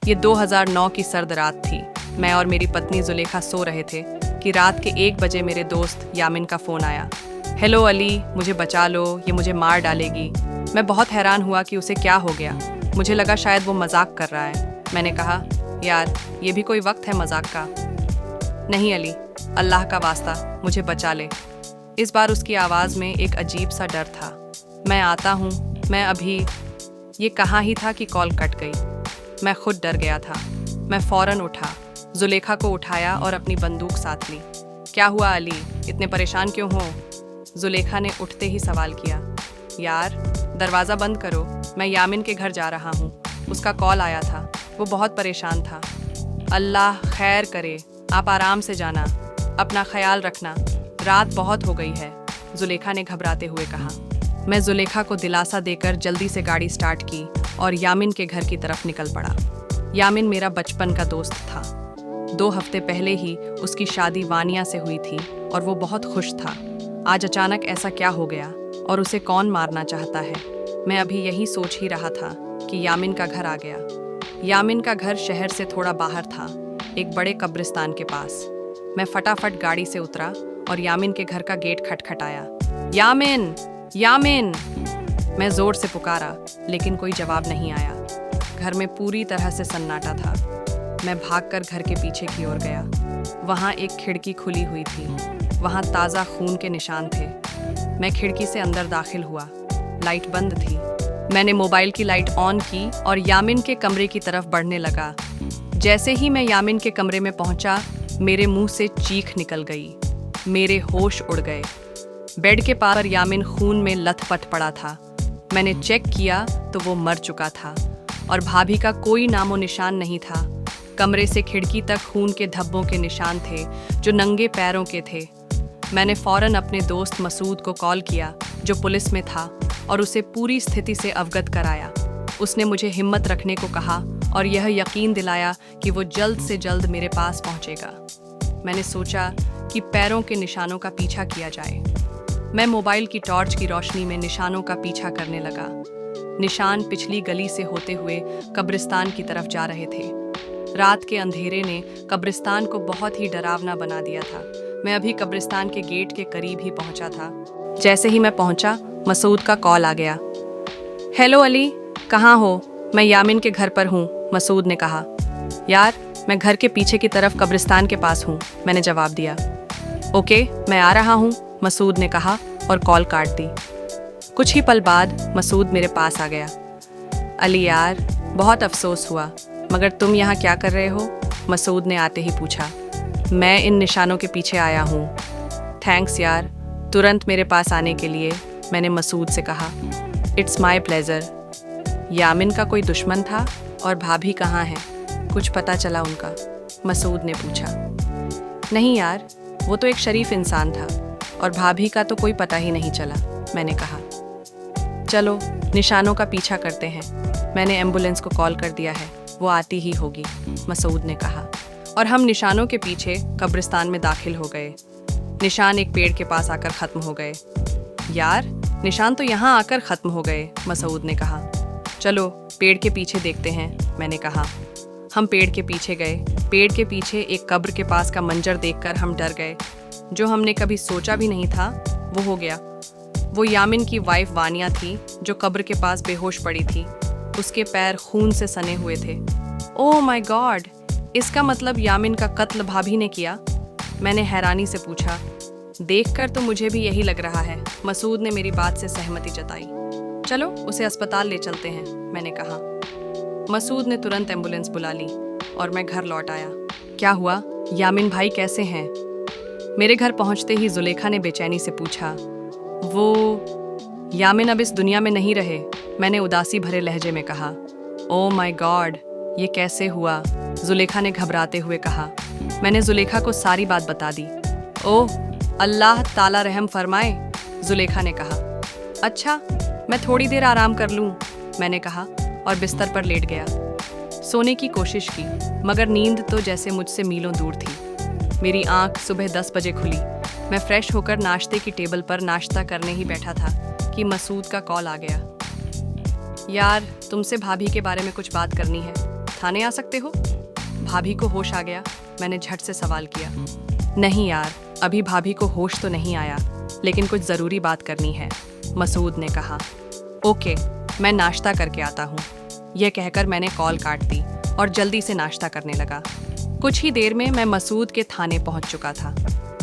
ये 2009 की सर्द रात थी। मैं और मेरी पत्नी जुलेखा सो रहे थे कि रात के 1 बजे मेरे दोस्त यामिन का फ़ोन आया। हेलो अली, मुझे बचा लो, ये मुझे मार डालेगी। मैं बहुत हैरान हुआ कि उसे क्या हो गया। मुझे लगा शायद वो मजाक कर रहा है। मैंने कहा, यार ये भी कोई वक्त है मजाक का। नहीं अली, अल्लाह का वास्ता मुझे बचा ले। इस बार उसकी आवाज़ में एक अजीब सा डर था। मैं आता हूँ, मैं अभी। ये कहाँ ही था कि कॉल कट गई। मैं खुद डर गया था। मैं फ़ौरन उठा, जुलेखा को उठाया और अपनी बंदूक साथ ली। क्या हुआ अली, इतने परेशान क्यों हो? जुलेखा ने उठते ही सवाल किया। यार दरवाज़ा बंद करो, मैं यामिन के घर जा रहा हूँ। उसका कॉल आया था, वो बहुत परेशान था। अल्लाह खैर करे, आप आराम से जाना, अपना ख्याल रखना, रात बहुत हो गई है, जुलेखा ने घबराते हुए कहा। मैं जुलेखा को दिलासा देकर जल्दी से गाड़ी स्टार्ट की और यामिन के घर की तरफ निकल पड़ा। यामिन मेरा बचपन का दोस्त था। 2 हफ्ते पहले ही उसकी शादी वानिया से हुई थी और वो बहुत खुश था। आज अचानक ऐसा क्या हो गया और उसे कौन मारना चाहता है? मैं अभी यही सोच ही रहा था कि यामिन का घर आ गया। यामिन का घर शहर से थोड़ा बाहर था, एक बड़े कब्रिस्तान के पास। मैं फटाफट गाड़ी से उतरा और यामिन के घर का गेट खटखटाया। यामिन, यामिन! मैं जोर से पुकारा, लेकिन कोई जवाब नहीं आया। घर में पूरी तरह से सन्नाटा था। मैं भागकर घर के पीछे की ओर गया। वहाँ एक खिड़की खुली हुई थी। वहाँ ताज़ा खून के निशान थे। मैं खिड़की से अंदर दाखिल हुआ। लाइट बंद थी। मैंने मोबाइल की लाइट ऑन की और यामिन के कमरे की तरफ बढ़ने लगा। जैसे ही मैं यामिन के कमरे में पहुंचा, मेरे मुंह से चीख निकल गई। मेरे होश उड़ गए। बेड के पास यामिन खून में लथपथ पड़ा था। मैंने चेक किया तो वो मर चुका था और भाभी का कोई नामो निशान नहीं था। कमरे से खिड़की तक खून के धब्बों के निशान थे जो नंगे पैरों के थे। मैंने फौरन अपने दोस्त मसूद को कॉल किया जो पुलिस में था और उसे पूरी स्थिति से अवगत कराया। उसने मुझे हिम्मत रखने को कहा और यह यकीन दिलाया कि वो जल्द से जल्द मेरे पास पहुंचेगा। मैंने सोचा कि पैरों के निशानों का पीछा किया जाए। मैं मोबाइल की टॉर्च की रोशनी में निशानों का पीछा करने लगा। निशान पिछली गली से होते हुए कब्रिस्तान की तरफ जा रहे थे। रात के अंधेरे ने कब्रिस्तान को बहुत ही डरावना बना दिया था। मैं अभी कब्रिस्तान के गेट के करीब ही पहुंचा था। जैसे ही मैं पहुंचा, मसूद का कॉल आ गया। हेलो अली, कहाँ हो? मैं यामिन के घर पर हूँ, मसूद ने कहा। यार मैं घर के पीछे की तरफ कब्रिस्तान के पास हूँ, मैंने जवाब दिया। ओके, मैं आ रहा हूँ, मसूद ने कहा और कॉल काट दी। कुछ ही पल बाद मसूद मेरे पास आ गया। अली यार, बहुत अफसोस हुआ, मगर तुम यहाँ क्या कर रहे हो? मसूद ने आते ही पूछा। मैं इन निशानों के पीछे आया हूँ। थैंक्स यार, तुरंत मेरे पास आने के लिए, मैंने मसूद से कहा। It's my pleasure. यामिन का कोई दुश्मन था और भाभी कहाँ है? कुछ पता चला उनका? मसूद ने पूछा। नहीं यार, वो तो एक शरीफ इंसान था और भाभी का तो कोई पता ही नहीं चला, मैंने कहा। चलो निशानों का पीछा करते हैं, मैंने एम्बुलेंस को कॉल कर दिया है, वो आती ही होगी, मसूद ने कहा। और हम निशानों के पीछे कब्रिस्तान में दाखिल हो गए। निशान एक पेड़ के पास आकर ख़त्म हो गए। यार निशान तो यहाँ आकर ख़त्म हो गए, मसूद ने कहा। चलो पेड़ के पीछे देखते हैं, मैंने कहा। हम पेड़ के पीछे गए। पेड़ के पीछे एक कब्र के पास का मंजर देखकर हम डर गए। जो हमने कभी सोचा भी नहीं था वो हो गया। वो यामिन की वाइफ वानिया थी जो कब्र के पास बेहोश पड़ी थी। उसके पैर खून से सने हुए थे। ओह माय गॉड, इसका मतलब यामिन का कत्ल भाभी ने किया? मैंने हैरानी से पूछा। देखकर तो मुझे भी यही लग रहा है, मसूद ने मेरी बात से सहमति जताई। चलो उसे अस्पताल ले चलते हैं, मैंने कहा। मसूद ने तुरंत एम्बुलेंस बुला ली और मैं घर लौट आया। क्या हुआ? यामिन भाई कैसे हैं? मेरे घर पहुंचते ही जुलेखा ने बेचैनी से पूछा। वो यामिन अब इस दुनिया में नहीं रहे, मैंने उदासी भरे लहजे में कहा। ओह माय गॉड, ये कैसे हुआ? जुलेखा ने घबराते हुए कहा। मैंने जुलेखा को सारी बात बता दी। ओह अल्लाह ताला रहम फरमाए, जुलेखा ने कहा। अच्छा, मैं थोड़ी देर आराम कर लूँ, मैंने कहा और बिस्तर पर लेट गया। सोने की कोशिश की, मगर नींद तो जैसे मुझसे मीलों दूर थी। मेरी आंख सुबह 10 बजे खुली। मैं फ्रेश होकर नाश्ते की टेबल पर नाश्ता करने ही बैठा था कि मसूद का कॉल आ गया। यार तुमसे भाभी के बारे में कुछ बात करनी है, थाने आ सकते हो? भाभी को होश आ गया। मैंने झट से सवाल किया। नहीं यार, अभी भाभी को होश तो नहीं आया, लेकिन कुछ ज़रूरी बात करनी है, मसूद ने कहा। ओके, मैं नाश्ता करके आता हूँ। यह कहकर मैंने कॉल काट दी और जल्दी से नाश्ता करने लगा। कुछ ही देर में मैं मसूद के थाने पहुँच चुका था।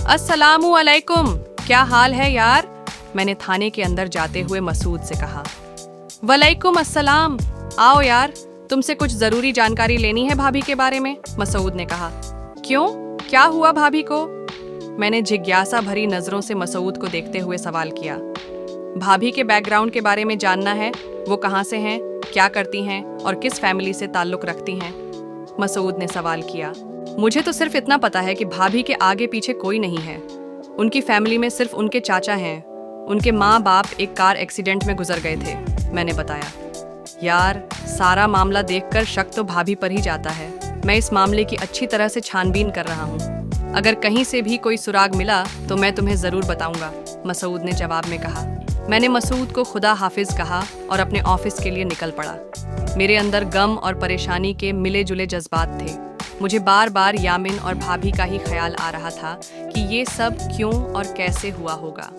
अस्सलामु अलैकुम, क्या हाल है यार? मैंने थाने के अंदर जाते हुए मसूद से कहा। वलैकुम अस्सलाम, आओ यार, तुमसे कुछ ज़रूरी जानकारी लेनी है भाभी के बारे में, मसूद ने कहा। क्यों, क्या हुआ भाभी को? मैंने जिज्ञासा भरी नज़रों से मसूद को देखते हुए सवाल किया। भाभी के बैकग्राउंड के बारे में जानना है, वो कहाँ से हैं, क्या करती हैं और किस फैमिली से ताल्लुक़ रखती हैं, मसूद ने सवाल किया। मुझे तो सिर्फ इतना पता है कि भाभी के आगे पीछे कोई नहीं है। उनकी फैमिली में सिर्फ उनके चाचा हैं। उनके माँ बाप एक कार एक्सीडेंट में गुजर गए थे, मैंने बताया। यार, सारा मामला देखकर शक तो भाभी पर ही जाता है। मैं इस मामले की अच्छी तरह से छानबीन कर रहा हूँ। अगर कहीं से भी कोई सुराग मिला तो मैं तुम्हें ज़रूर बताऊंगा, मसूद ने जवाब में कहा। मैंने मसूद को खुदा हाफिज़ कहा और अपने ऑफिस के लिए निकल पड़ा। मेरे अंदर गम और परेशानी के मिले जुले जज्बात थे। मुझे बार बार यामिन और भाभी का ही ख्याल आ रहा था कि ये सब क्यों और कैसे हुआ होगा।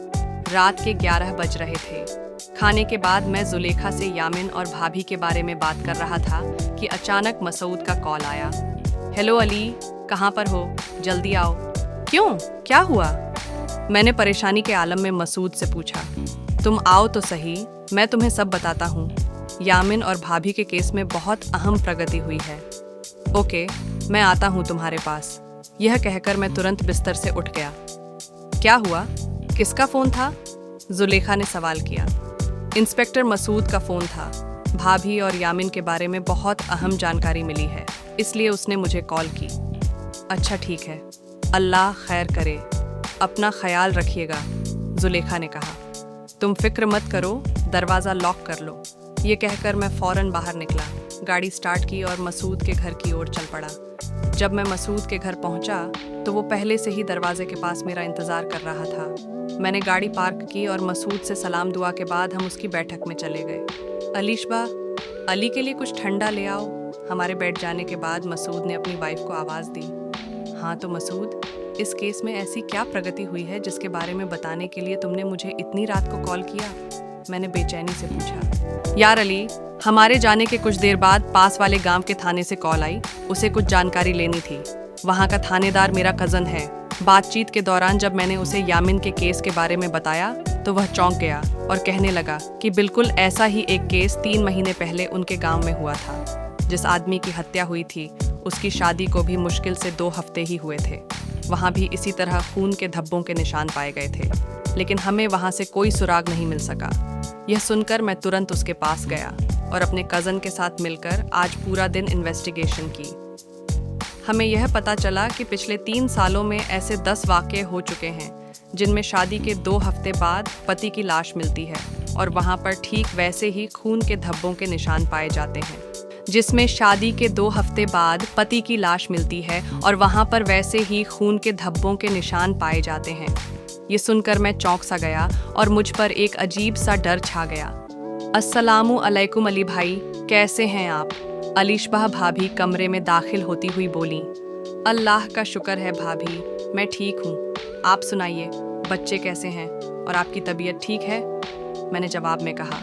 रात के 11 बज रहे थे। खाने के बाद मैं जुलेखा से यामिन और भाभी के बारे में बात कर रहा था कि अचानक मसूद का कॉल आया। हेलो अली, कहाँ पर हो? जल्दी आओ। क्यों, क्या हुआ? मैंने परेशानी के आलम में मसूद से पूछा। तुम आओ तो सही, मैं तुम्हें सब बताता हूँ। यामिन और भाभी के केस में बहुत अहम प्रगति हुई है। ओके, मैं आता हूँ तुम्हारे पास। यह कहकर मैं तुरंत बिस्तर से उठ गया। क्या हुआ? किसका फ़ोन था? जुलेखा ने सवाल किया। इंस्पेक्टर मसूद का फ़ोन था। भाभी और यामिन के बारे में बहुत अहम जानकारी मिली है, इसलिए उसने मुझे कॉल की। अच्छा ठीक है, अल्लाह खैर करे, अपना ख्याल रखिएगा, जुलेखा ने कहा। तुम फिक्र मत करो, दरवाज़ा लॉक कर लो। ये कहकर मैं फ़ौरन बाहर निकला, गाड़ी स्टार्ट की और मसूद के घर की ओर चल पड़ा। जब मैं मसूद के घर पहुंचा तो वो पहले से ही दरवाजे के पास मेरा इंतज़ार कर रहा था। मैंने गाड़ी पार्क की और मसूद से सलाम दुआ के बाद हम उसकी बैठक में चले गए। अलीशबा, अली के लिए कुछ ठंडा ले आओ। हमारे बैठ जाने के बाद मसूद ने अपनी वाइफ को आवाज़ दी। हाँ तो मसूद, इस केस में ऐसी क्या प्रगति हुई है जिसके बारे में बताने के लिए तुमने मुझे इतनी रात को कॉल किया? मैंने बेचैनी से पूछा। यार अली, हमारे जाने के कुछ देर बाद पास वाले गांव के थाने से कॉल आई। उसे कुछ जानकारी लेनी थी। वहां का थानेदार मेरा कज़न है। बातचीत के दौरान जब मैंने उसे यामिन के केस के बारे में बताया तो वह चौंक गया और कहने लगा कि बिल्कुल ऐसा ही एक केस 3 महीने पहले उनके गाँव में हुआ था। जिस आदमी की हत्या हुई थी उसकी शादी को भी मुश्किल से 2 हफ्ते ही हुए थे। वहाँ भी इसी तरह खून के धब्बों के निशान पाए गए थे, लेकिन हमें वहाँ से कोई सुराग नहीं मिल सका। यह सुनकर मैं तुरंत उसके पास गया और अपने कज़न के साथ मिलकर आज पूरा दिन इन्वेस्टिगेशन की। हमें यह पता चला कि पिछले 3 सालों में ऐसे 10 वाक़ये हो चुके हैं जिनमें शादी के 2 हफ्ते बाद पति की लाश मिलती है और वहाँ पर ठीक वैसे ही खून के धब्बों के निशान पाए जाते हैं। जिसमें शादी के 2 हफ्ते बाद पति की लाश मिलती है और वहाँ पर वैसे ही खून के धब्बों के निशान पाए जाते हैं। ये सुनकर मैं चौंक सा गया और मुझ पर एक अजीब सा डर छा गया। अस्सलामु अलैकुम अली भाई, कैसे हैं आप? अलीशबा भाभी कमरे में दाखिल होती हुई बोली। अल्लाह का शुक्र है भाभी, मैं ठीक हूँ। आप सुनाइए, बच्चे कैसे हैं और आपकी तबीयत ठीक है? मैंने जवाब में कहा।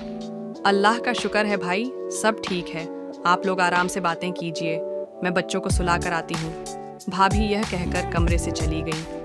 अल्लाह का शुक्र है भाई, सब ठीक है। आप लोग आराम से बातें कीजिए, मैं बच्चों को सुला कर आती हूँ। भाभी यह कहकर कमरे से चली गई।